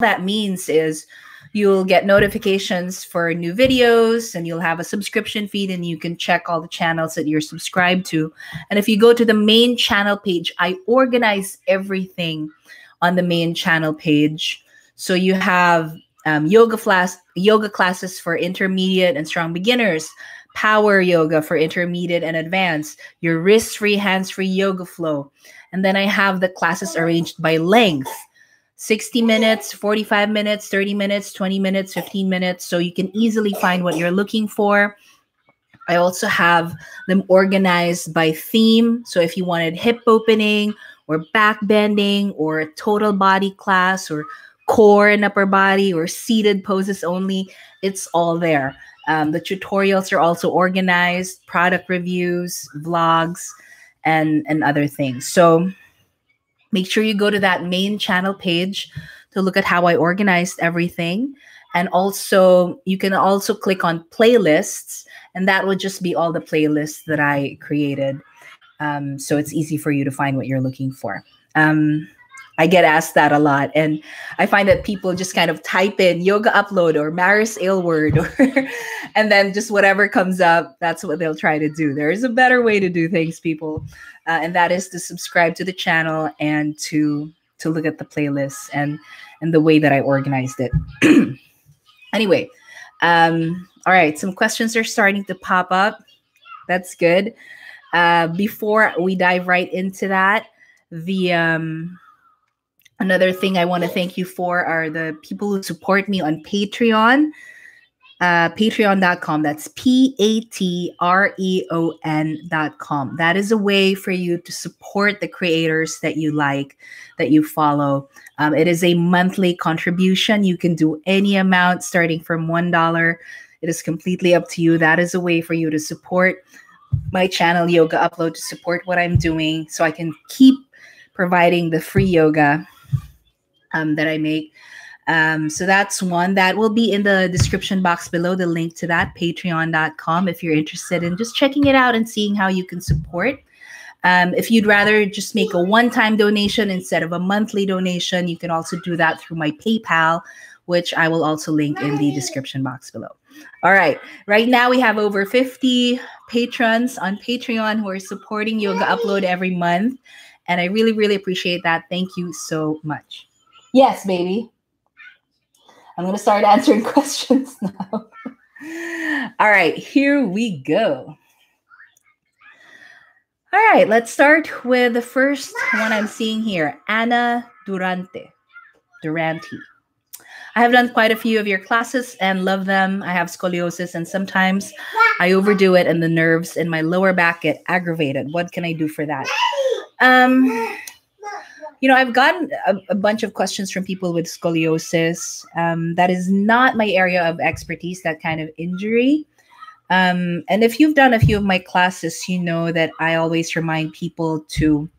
that means is you'll get notifications for new videos, and you'll have a subscription feed, and you can check all the channels that you're subscribed to. And if you go to the main channel page, I organize everything on the main channel page. So you have yoga classes for intermediate and strong beginners, power yoga for intermediate and advanced, your wrist-free, hands-free yoga flow. And then I have the classes arranged by length. 60 minutes, 45 minutes, 30 minutes, 20 minutes, 15 minutes. So you can easily find what you're looking for. I also have them organized by theme. So if you wanted hip opening or back bending or a total body class or core and upper body or seated poses only, it's all there. The tutorials are also organized, product reviews, vlogs, and other things. So make sure you go to that main channel page to look at how I organized everything. And also, you can also click on playlists, and that would just be all the playlists that I created. So it's easy for you to find what you're looking for. I get asked that a lot, and I find that people just kind of type in yoga upload or Maris Aylward, and then just whatever comes up, that's what they'll try to do. There is a better way to do things, people, and that is to subscribe to the channel and to look at the playlists and the way that I organized it. Anyway, all right, some questions are starting to pop up. That's good. Before we dive right into that, another thing I want to thank you for are the people who support me on Patreon. Patreon.com. That's Patreon.com. That is a way for you to support the creators that you like, that you follow. It is a monthly contribution. You can do any amount starting from $1. It is completely up to you. That is a way for you to support my channel, Yoga Upload, to support what I'm doing so I can keep providing the free yoga that I make. So that's one that will be in the description box below, the link to that, patreon.com, if you're interested in just checking it out and seeing how you can support. If you'd rather just make a one-time donation instead of a monthly donation, you can also do that through my PayPal, which I will also link in the description box below. All right. Right now we have over 50 patrons on Patreon who are supporting Yoga Upload every month. And I really, really appreciate that. Thank you so much. Yes, baby. I'm going to start answering questions now. All right, here we go. All right, let's start with the first one I'm seeing here. Anna Durante. I have done quite a few of your classes and love them. I have scoliosis, and sometimes I overdo it and the nerves in my lower back get aggravated. What can I do for that? I've gotten a bunch of questions from people with scoliosis. That is not my area of expertise, that kind of injury. And if you've done a few of my classes, you know that I always remind people to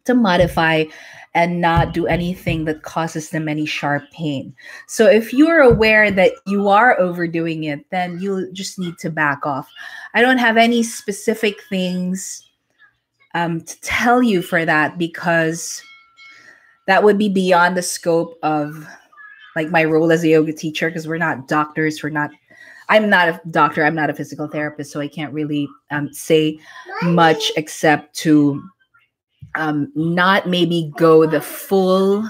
modify and not do anything that causes them any sharp pain. So if you're aware that you are overdoing it, then you'll just need to back off. I don't have any specific things to tell you for that, because that would be beyond the scope of like my role as a yoga teacher, because we're not doctors. I'm not a doctor. I'm not a physical therapist. So I can't really say much except to not maybe go the full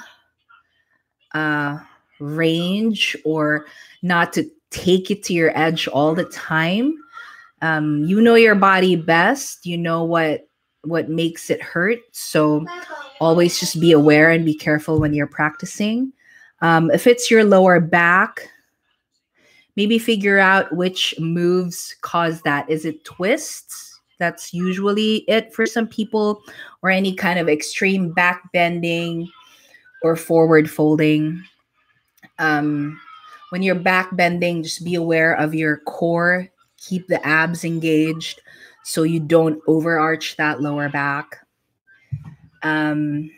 range, or not to take it to your edge all the time. You know your body best. You know what makes it hurt. So always just be aware and be careful when you're practicing. If it's your lower back, maybe figure out which moves cause that. Is it twists? That's usually it for some people, or any kind of extreme back bending or forward folding. When you're back bending, just be aware of your core. Keep the abs engaged so you don't overarch that lower back. And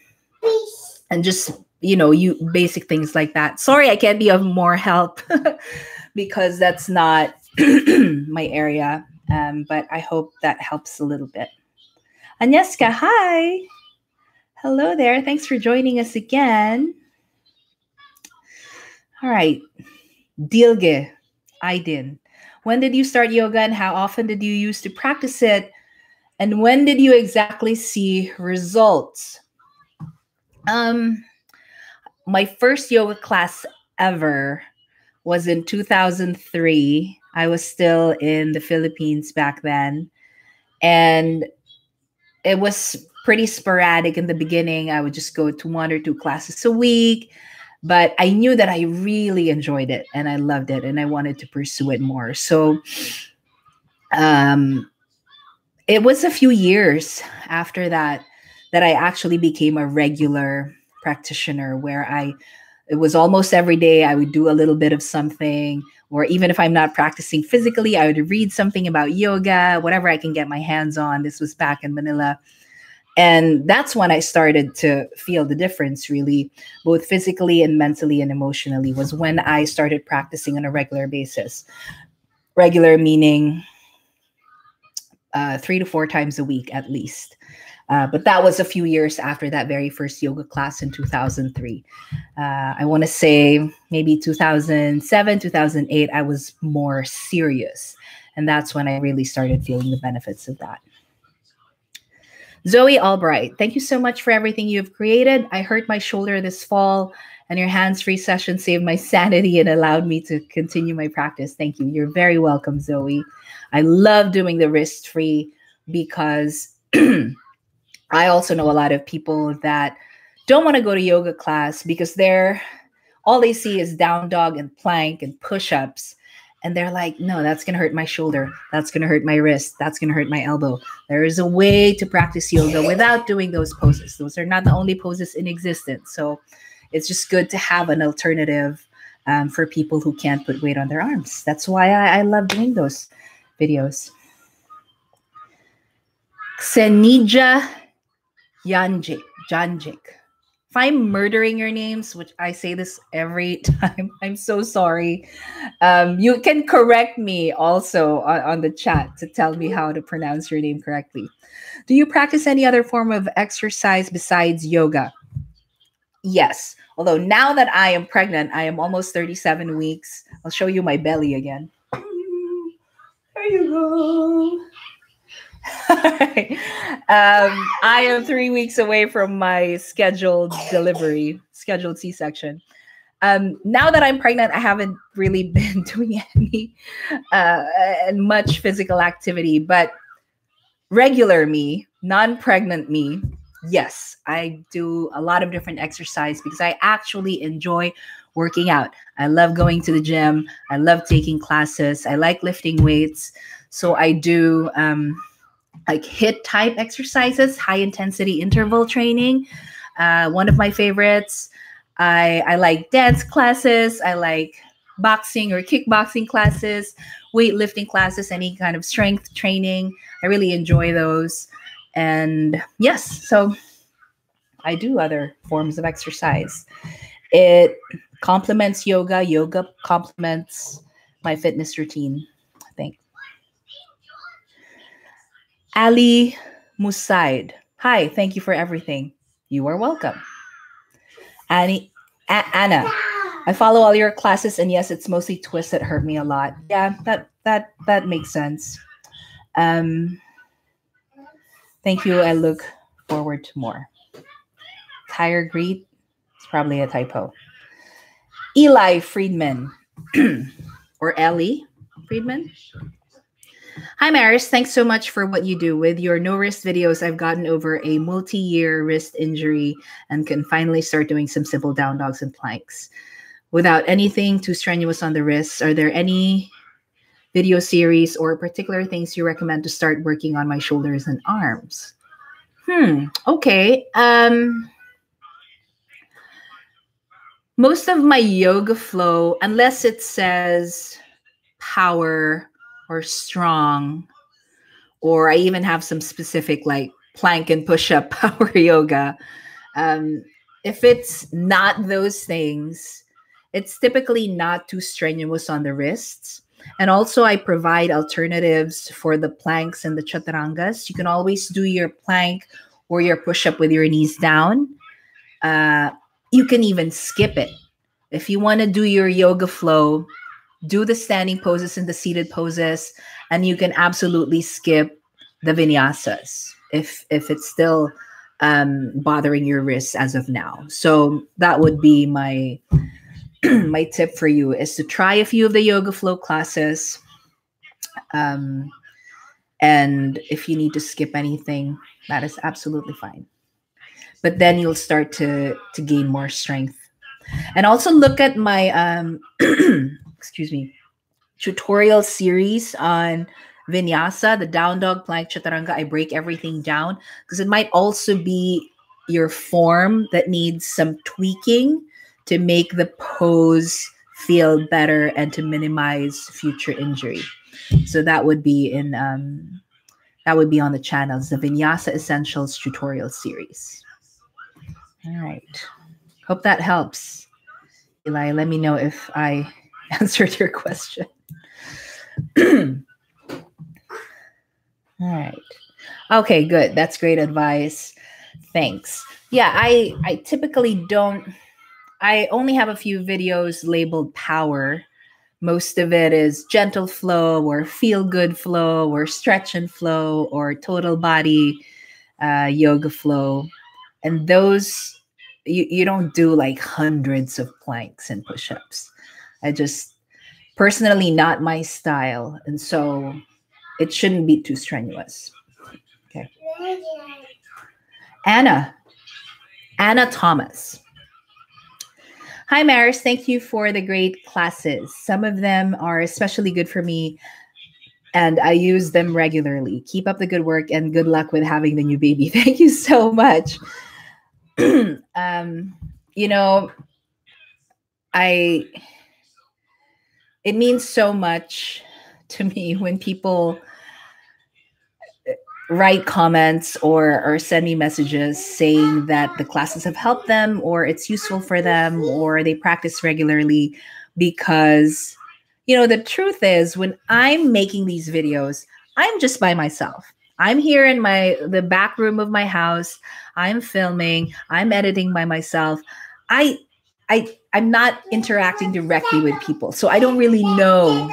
just, you basic things like that. Sorry, I can't be of more help because that's not my area. But I hope that helps a little bit. Agnieszka, hi. Hello there. Thanks for joining us again. All right. Dilge, Aydin. When did you start yoga and how often did you use to practice it? And when did you exactly see results? My first yoga class ever was in 2003. I was still in the Philippines back then. And it was pretty sporadic in the beginning. I would just go to 1 or 2 classes a week. But I knew that I really enjoyed it and I loved it and I wanted to pursue it more. So it was a few years after that that I actually became a regular practitioner where it was almost every day I would do a little bit of something, or even if I'm not practicing physically, I would read something about yoga, whatever I can get my hands on. This was back in Manila. And that's when I started to feel the difference, really, both physically and mentally and emotionally, was when I started practicing on a regular basis. Regular meaning 3 to 4 times a week at least. But that was a few years after that very first yoga class in 2003. I want to say maybe 2007, 2008, I was more serious. And that's when I really started feeling the benefits of that. Zoe Albright, thank you so much for everything you've created. I hurt my shoulder this fall, and your hands-free session saved my sanity and allowed me to continue my practice. Thank you. You're very welcome, Zoe. I love doing the wrist-free because I also know a lot of people that don't want to go to yoga class because all they see is down dog and plank and push-ups. And they're like, no, that's going to hurt my shoulder. That's going to hurt my wrist. That's going to hurt my elbow. There is a way to practice yoga without doing those poses. Those are not the only poses in existence. So it's just good to have an alternative for people who can't put weight on their arms. That's why I love doing those videos. Xenija Janjic. If I'm murdering your names, which I say this every time, I'm so sorry. You can correct me also on the chat to tell me how to pronounce your name correctly. Do you practice any other form of exercise besides yoga? Yes. Although now that I am pregnant, I am almost 37 weeks. I'll show you my belly again. There you go. I am 3 weeks away from my scheduled C-section. Now that I'm pregnant, I haven't really been doing any much physical activity, but regular me, non-pregnant me, yes, I do a lot of different exercise because I actually enjoy working out. I love going to the gym. I love taking classes. I like lifting weights. So I do like HIIT type exercises, high intensity interval training. One of my favorites. I like dance classes. I like boxing or kickboxing classes, weightlifting classes, any kind of strength training. I really enjoy those. And yes, so I do other forms of exercise. It complements yoga. Yoga complements my fitness routine, I think. Ali Musaid. Hi, thank you for everything. You are welcome. Anna, I follow all your classes, and yes, it's mostly twists that hurt me a lot. Yeah, that makes sense. Thank you. I look forward to more. Tire greet. It's probably a typo. Eli Friedman or Ellie Friedman. Hi, Maris. Thanks so much for what you do. With your no wrist videos, I've gotten over a multi-year wrist injury and can finally start doing some simple down dogs and planks without anything too strenuous on the wrists. Are there any video series or particular things you recommend to start working on my shoulders and arms? Okay. Most of my yoga flow, unless it says power or strong, or I even have some specific like plank and push-up power yoga. If it's not those things, it's typically not too strenuous on the wrists. And also I provide alternatives for the planks and the chaturangas. You can always do your plank or your push-up with your knees down. You can even skip it If you want to do your yoga flow, do the standing poses and the seated poses, and you can absolutely skip the vinyasas if it's still bothering your wrists as of now. So that would be my my tip for you, is to try a few of the yoga flow classes. And if you need to skip anything, that is absolutely fine. But then you'll start to gain more strength. And also look at my excuse me, tutorial series on Vinyasa, the down dog, plank, chaturanga. I break everything down because it might also be your form that needs some tweaking to make the pose feel better and to minimize future injury. So that would be in that would be on the channels, the Vinyasa Essentials tutorial series. All right. Hope that helps. Eli, let me know if I answered your question. All right. Okay, good. That's great advice. Thanks. Yeah, I typically don't, I only have a few videos labeled power. Most of it is gentle flow or feel good flow or stretch and flow or total body yoga flow. And those, you don't do like hundreds of planks and push-ups. I just, personally, not my style. And so it shouldn't be too strenuous. Okay. Anna Thomas. Hi, Maris. Thank you for the great classes. Some of them are especially good for me, and I use them regularly. Keep up the good work and good luck with having the new baby. Thank you so much. You know, it means so much to me when people write comments or send me messages saying that the classes have helped them or it's useful for them or they practice regularly. Because, you know, the truth is, when I'm making these videos, I'm just by myself. I'm here in the back room of my house. I'm filming. I'm editing by myself. I'm not interacting directly with people, so I don't really know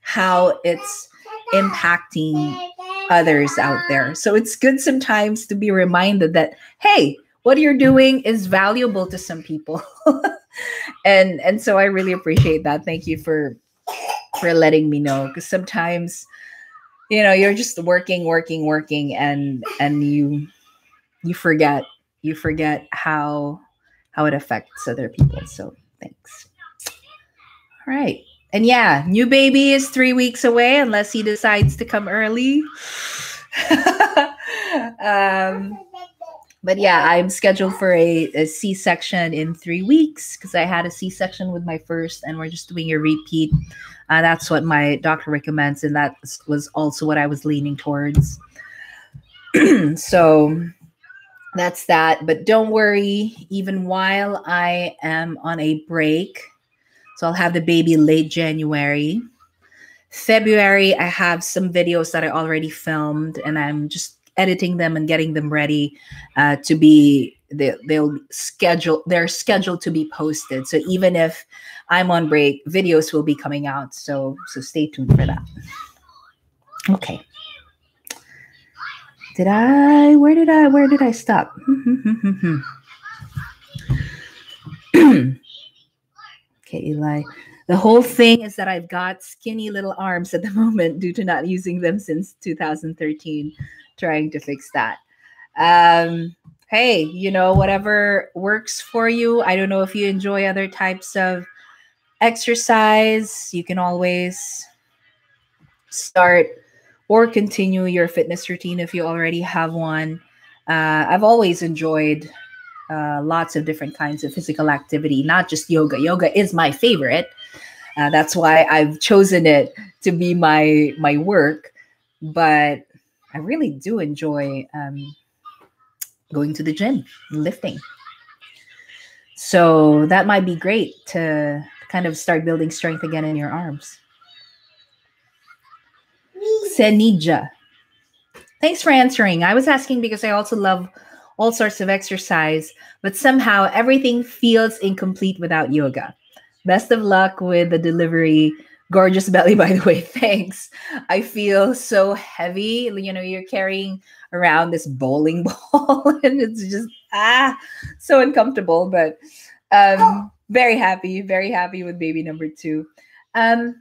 how it's impacting others out there. So it's good sometimes to be reminded that, hey, what you're doing is valuable to some people. and so I really appreciate that. Thank you for letting me know, because sometimes, you know, you're just working and you forget how it affects other people. So thanks. All right. And yeah, new baby is 3 weeks away unless he decides to come early. But yeah, I'm scheduled for a C-section in 3 weeks because I had a C-section with my first, and we're just doing a repeat. That's what my doctor recommends, and that was also what I was leaning towards. So that's that. But don't worry, even while I am on a break, so I'll have the baby late January. February, I have some videos that I already filmed, and I'm just editing them and getting them ready to be, they're scheduled to be posted. So even if I'm on break, videos will be coming out. So stay tuned for that. Okay. Where did I stop? Okay, Eli. The whole thing is that I've got skinny little arms at the moment due to not using them since 2013. Trying to fix that. Hey, you know, whatever works for you. I don't know if you enjoy other types of exercise. You can always start or continue your fitness routine if you already have one. I've always enjoyed lots of different kinds of physical activity, not just yoga. Yoga is my favorite. That's why I've chosen it to be my work. But I really do enjoy going to the gym, lifting. So that might be great to kind of start building strength again in your arms. Senija. Thanks for answering. I was asking because I also love all sorts of exercise, but somehow everything feels incomplete without yoga. Best of luck with the delivery. Gorgeous belly, by the way. Thanks. I feel so heavy. You're carrying around this bowling ball, and it's just so uncomfortable. But very happy with baby number two. I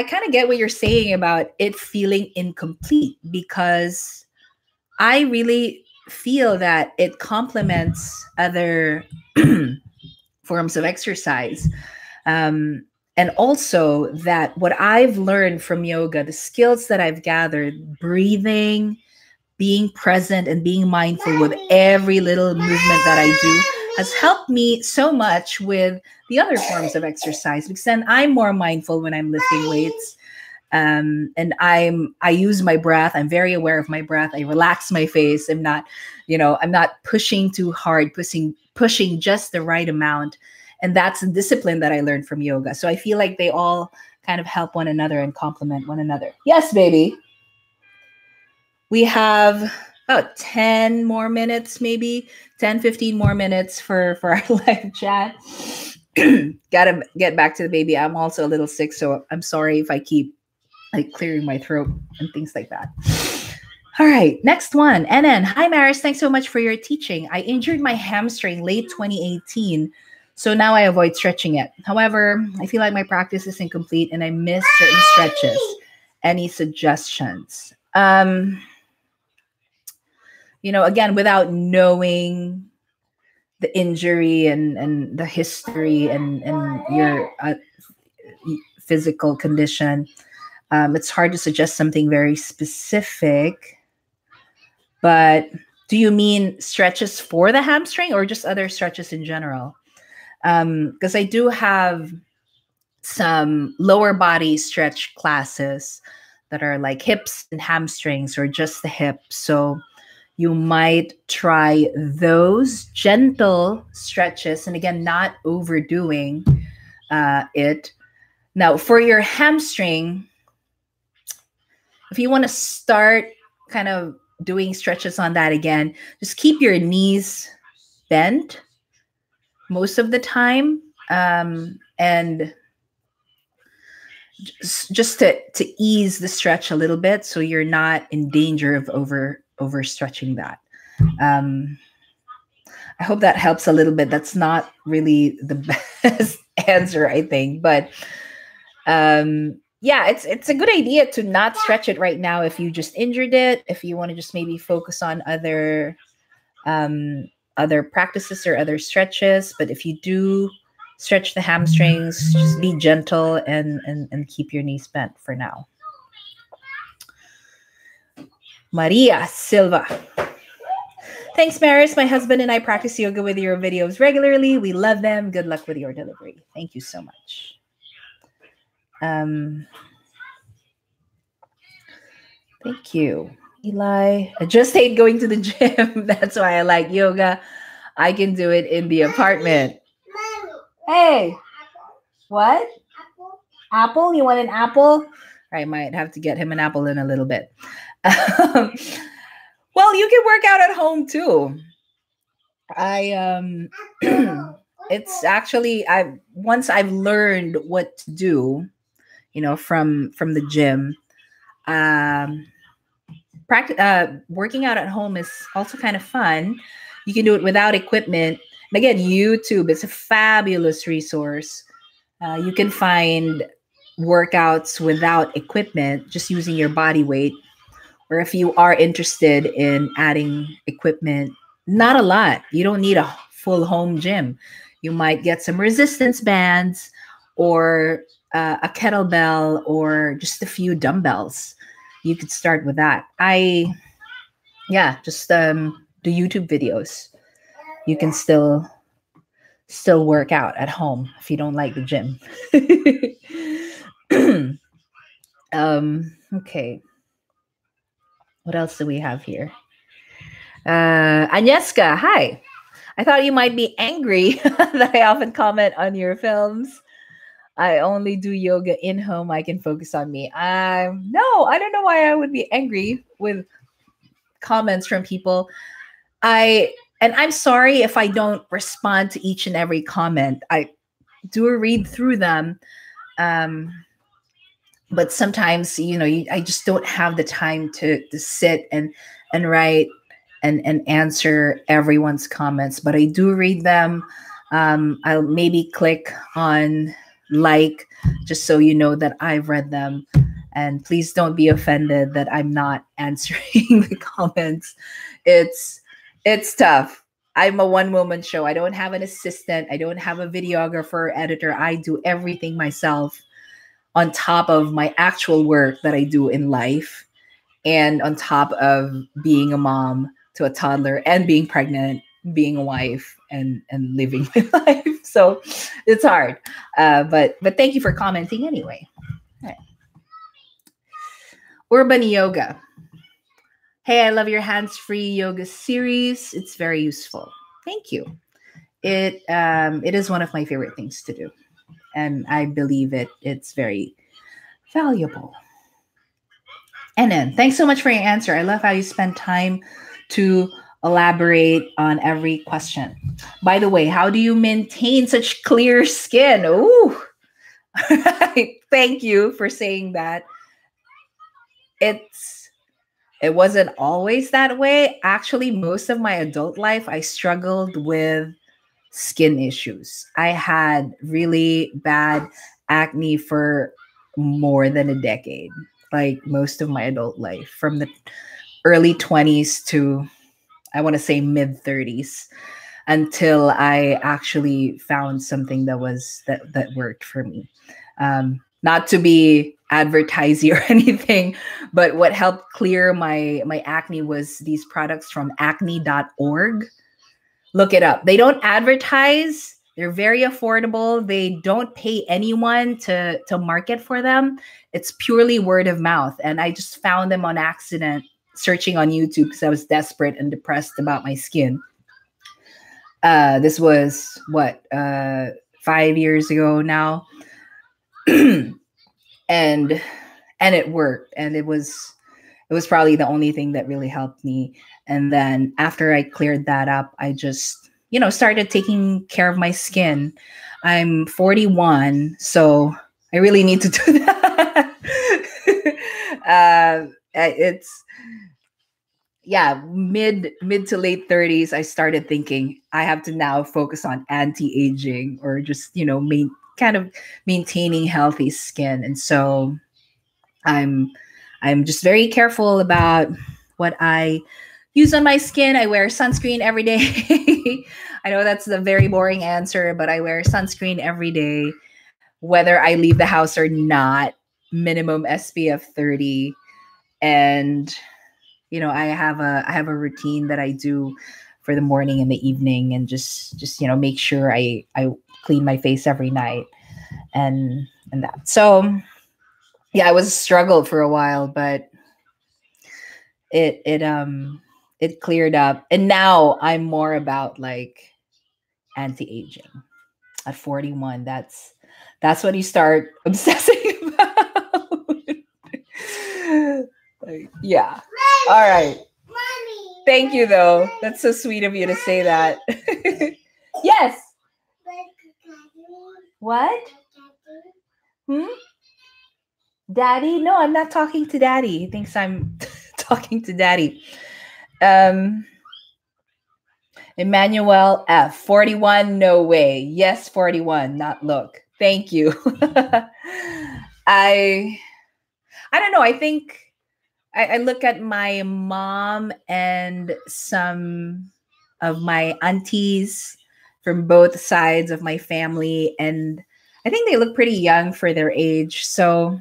kind of get what you're saying about it feeling incomplete, because I really feel that it complements other forms of exercise. And also that what I've learned from yoga, the skills that I've gathered, breathing, being present, and being mindful with every little movement that I do, has helped me so much with the other forms of exercise, because then I'm more mindful when I'm lifting weights. And I use my breath. I'm very aware of my breath. I relax my face. I'm not pushing too hard, pushing just the right amount. And that's a discipline that I learned from yoga. So I feel like they all kind of help one another and complement one another. Yes, baby. We have about 10 more minutes, maybe 10, 15 more minutes for our live chat. Gotta get back to the baby. I'm also a little sick, so I'm sorry if I keep clearing my throat and things like that. All right, next one. NN. Hi, Maris. Thanks so much for your teaching. I injured my hamstring late 2018. So now I avoid stretching it. However, I feel like my practice is incomplete and I miss certain stretches. Any suggestions? Again, without knowing the injury and the history and your physical condition, it's hard to suggest something very specific. But do you mean stretches for the hamstring or just other stretches in general? Because I do have some lower body stretch classes that are like hips and hamstrings or just the hips. So you might try those gentle stretches. And again, not overdoing it. Now, for your hamstring, if you want to start kind of doing stretches on that again, just keep your knees bent most of the time, and just to ease the stretch a little bit, so you're not in danger of overstretching that. I hope that helps a little bit. That's not really the best answer, I think, but yeah, it's a good idea to not stretch it right now if you just injured it. If you want to just maybe focus on other practices or other stretches. But if you do stretch the hamstrings, just be gentle and keep your knees bent for now. Maria Silva. Thanks, Maris. My husband and I practice yoga with your videos regularly. We love them. Good luck with your delivery. Thank you so much. Thank you. Eli, I just hate going to the gym. That's why I like yoga. I can do it in the apartment. Hey, what? Apple? You want an apple? I might have to get him an apple in a little bit. Well, you can work out at home too. It's actually once I've learned what to do, from the gym. Working out at home is also kind of fun. You can do it without equipment. And again, YouTube is a fabulous resource. You can find workouts without equipment, just using your body weight. Or if you are interested in adding equipment, not a lot. You don't need a full home gym. You might get some resistance bands or a kettlebell or just a few dumbbells. You could start with that. Just do YouTube videos. You can still work out at home if you don't like the gym. Okay. What else do we have here? Agnieszka, hi. I thought you might be angry that I often comment on your films. I only do yoga in home. I can focus on me. No, I don't know why I would be angry with comments from people. I'm sorry if I don't respond to each and every comment. do a read through them. But sometimes, I just don't have the time to sit and write and answer everyone's comments. But I do read them. I'll maybe click on like, just so you know that I've read them. And please don't be offended that I'm not answering the comments. It's tough. I'm a one-woman show. I don't have an assistant. I don't have a videographer, editor. I do everything myself, on top of my actual work that I do in life, and on top of being a mom to a toddler and being pregnant, being a wife, and living my life. So it's hard. But thank you for commenting anyway. All right. Urban Yoga. Hey, I love your hands-free yoga series. It's very useful. Thank you. It is one of my favorite things to do, and I believe it's very valuable. And then, thanks so much for your answer. I love how you spend time to elaborate on every question. By the way, how do you maintain such clear skin? Ooh, thank you for saying that. It wasn't always that way. Actually, most of my adult life, I struggled with skin issues. I had really bad acne for more than a decade, like most of my adult life, from the early 20s to, I want to say, mid 30s, until I actually found something that worked for me. Not to be advertising or anything, but what helped clear my acne was these products from acne.org. Look it up. They don't advertise. They're very affordable. They don't pay anyone to market for them. It's purely word of mouth. And I just found them on accident searching on YouTube because I was desperate and depressed about my skin. This was 5 years ago now. and it worked. And it was probably the only thing that really helped me. And then after I cleared that up, I just, started taking care of my skin. I'm 41, so I really need to do that. It's, mid to late 30s, I started thinking I have to now focus on anti-aging, or just, kind of maintaining healthy skin. And so I'm just very careful about what I use on my skin. I wear sunscreen every day. I know that's a very boring answer, but I wear sunscreen every day, whether I leave the house or not. Minimum SPF 30. And I have a routine that I do for the morning and the evening, and just make sure I clean my face every night, and that. So yeah, it was a struggle for a while, but it cleared up, and now I'm more about like anti-aging. At 41, that's when you start obsessing about. Yeah. All right. Mommy, thank you, though. That's so sweet of you to say that. Yes. What? Daddy? No, I'm not talking to Daddy. He thinks I'm talking to Daddy. Emmanuel F. 41, no way. Yes, 41, not look. Thank you. I don't know. I think I look at my mom and some of my aunties from both sides of my family, and I think they look pretty young for their age. So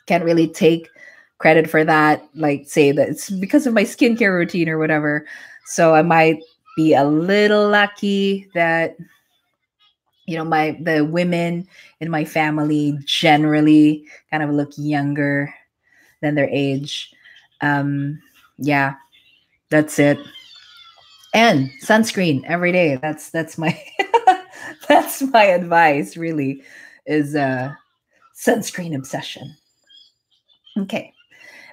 can't really take credit for that, like say that it's because of my skincare routine or whatever. So I might be a little lucky that the women in my family generally kind of look younger than their age. Yeah, that's it. And sunscreen every day. That's my that's my advice, really, is sunscreen obsession. Okay.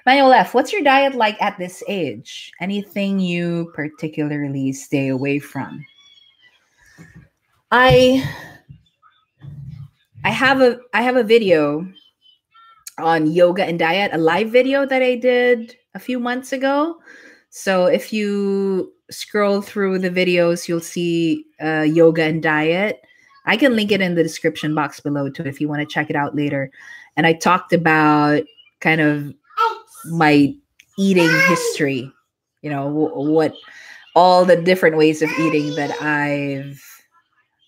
Manuel F., what's your diet like at this age? Anything you particularly stay away from? I I have a video on yoga and diet, a live video that I did a few months ago. So if you scroll through the videos, you'll see yoga and diet. I can link it in the description box below too if you want to check it out later. And I talked about kind of my eating history, you know, what all the different ways of eating that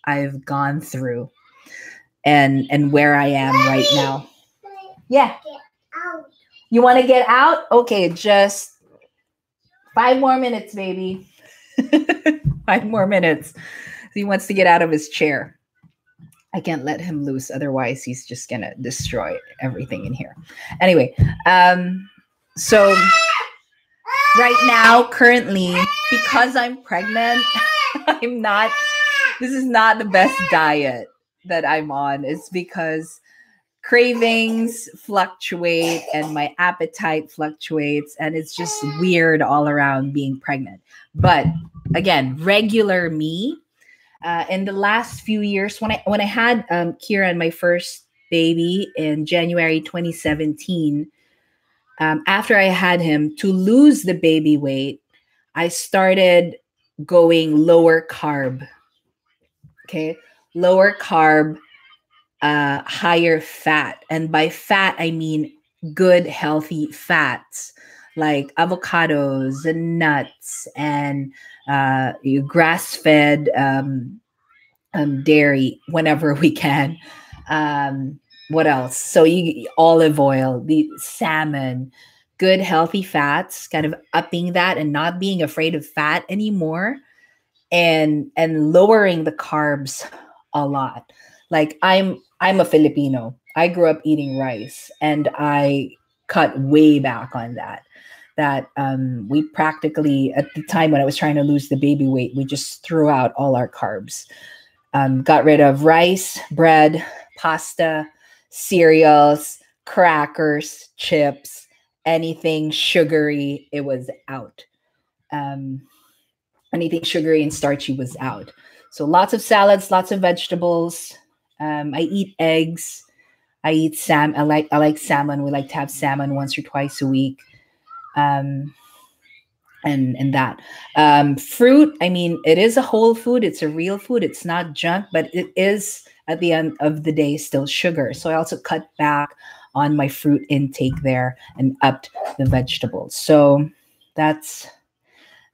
I've gone through and where I am right now. Yeah. You want to get out? Okay, just 5 more minutes, baby. 5 more minutes. He wants to get out of his chair. I can't let him loose. Otherwise, he's just going to destroy everything in here. Anyway, so right now, currently, because I'm pregnant, this is not the best diet that I'm on. It's because cravings fluctuate and my appetite fluctuates, and it's just weird all around being pregnant. But again, regular me, in the last few years, when I had Kieran, my first baby, in January 2017, after I had him, to lose the baby weight, I started going lower carb. Okay, lower carb, higher fat. And by fat, I mean good, healthy fats like avocados and nuts and grass-fed dairy whenever we can. What else? So olive oil, the salmon, good, healthy fats, kind of upping that and not being afraid of fat anymore, and lowering the carbs a lot. Like I'm a Filipino. I grew up eating rice, and I cut way back on that. We practically, at the time when I was trying to lose the baby weight, we just threw out all our carbs. Got rid of rice, bread, pasta, cereals, crackers, chips, anything sugary, it was out. Anything sugary and starchy was out. So lots of salads, lots of vegetables. I eat eggs. I eat salmon. I like salmon. We like to have salmon once or twice a week. And that. Fruit, I mean, it is a whole food. It's a real food. It's not junk, but it is at the end of the day still sugar. So I also cut back on my fruit intake there and upped the vegetables. So that's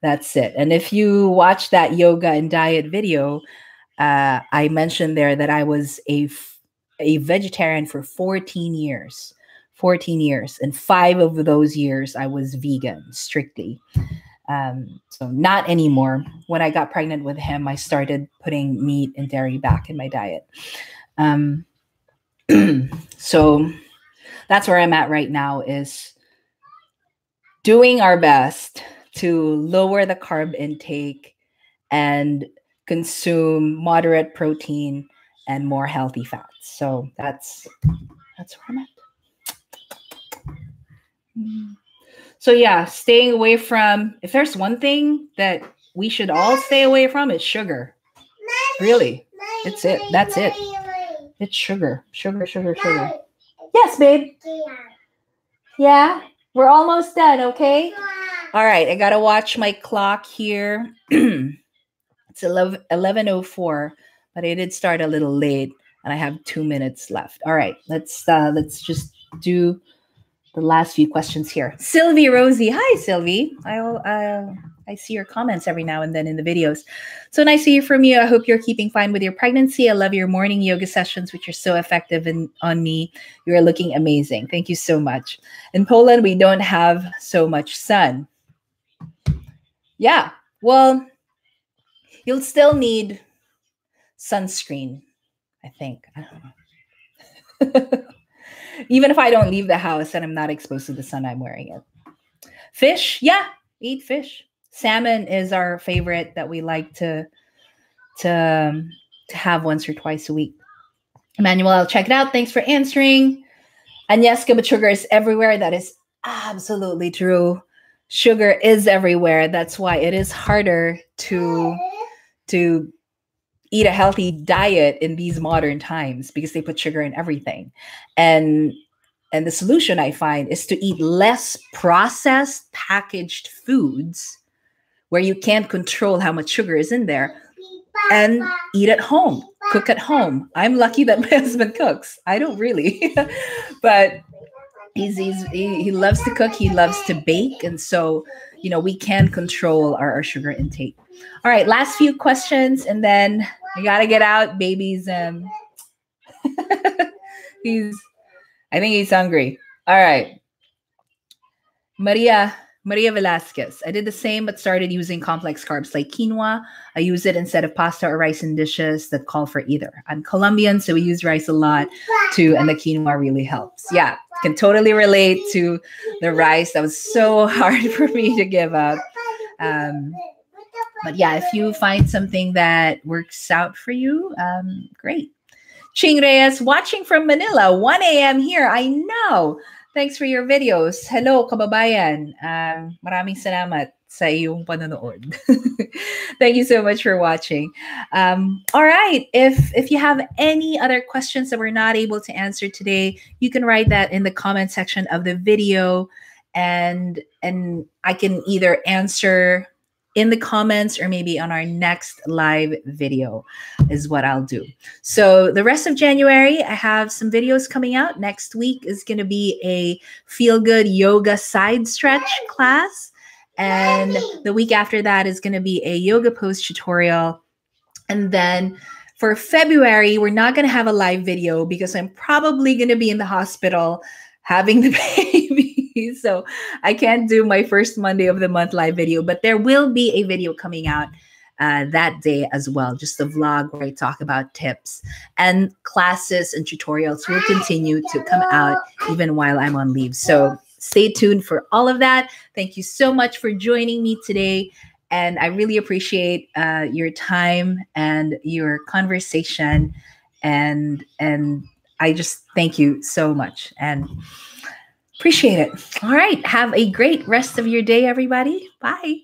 it. And if you watch that yoga and diet video, I mentioned there that I was a vegetarian for 14 years. 14 years. And 5 of those years I was vegan strictly. So not anymore. When I got pregnant with him, I started putting meat and dairy back in my diet. So that's where I'm at right now, is doing our best to lower the carb intake and consume moderate protein and more healthy fats. So that's where I'm at. So yeah, staying away from, if there's one thing that we should all stay away from, it's sugar. Really, it's it. That's it. It's sugar. Yes, babe. Yeah, we're almost done, okay? All right, I got to watch my clock here. It's 11:04, but I did start a little late, and I have 2 minutes left. All right, let's just do the last few questions here. Sylvie Rosie. Hi, Sylvie. I see your comments every now and then in the videos. So nice to hear from you. I hope you're keeping fine with your pregnancy. I love your morning yoga sessions, which are so effective on me. You're looking amazing. Thank you so much. In Poland, we don't have so much sun. Yeah, well, you'll still need sunscreen, I think. I don't know. Even if I don't leave the house and I'm not exposed to the sun, I'm wearing it. Fish, yeah, eat fish. Salmon is our favorite that we like to have once or twice a week. Emmanuel, I'll check it out. Thanks for answering. Agnieszka, but sugar is everywhere. That is absolutely true. Sugar is everywhere. That's why it is harder to eat a healthy diet in these modern times because they put sugar in everything. And the solution I find is to eat less processed packaged foods where you can't control how much sugar is in there, and eat at home, cook at home. I'm lucky that my husband cooks. I don't really, but he loves to cook. He loves to bake. And so, we can control our sugar intake. All right, last few questions, and then I got to get out. Baby's, I think he's hungry. All right. Maria Velasquez. I did the same, but started using complex carbs like quinoa. I use it instead of pasta or rice in dishes that call for either. I'm Colombian, so we use rice a lot too, and the quinoa really helps. Yeah, can totally relate to the rice. That was so hard for me to give up. But yeah, if you find something that works out for you, great. Ching Reyes, watching from Manila, 1 a.m. here. I know. Thanks for your videos. Hello, kababayan. Maraming salamat sa iyong panonood. Thank you so much for watching. All right. If you have any other questions that we're not able to answer today, you can write that in the comment section of the video, and I can either answer in the comments or maybe on our next live video is what I'll do. So the rest of January, I have some videos coming out. Next week is going to be a feel-good yoga side stretch class. And the week after that is going to be a yoga pose tutorial. And then for February, we're not going to have a live video because I'm probably going to be in the hospital having the baby. So I can't do my first Monday of the month live video, but there will be a video coming out that day as well. Just a vlog where I talk about tips, and classes and tutorials will continue to come out even while I'm on leave. So stay tuned for all of that. Thank you so much for joining me today. And I really appreciate your time and your conversation. And I just thank you so much and appreciate it. All right. Have a great rest of your day, everybody. Bye.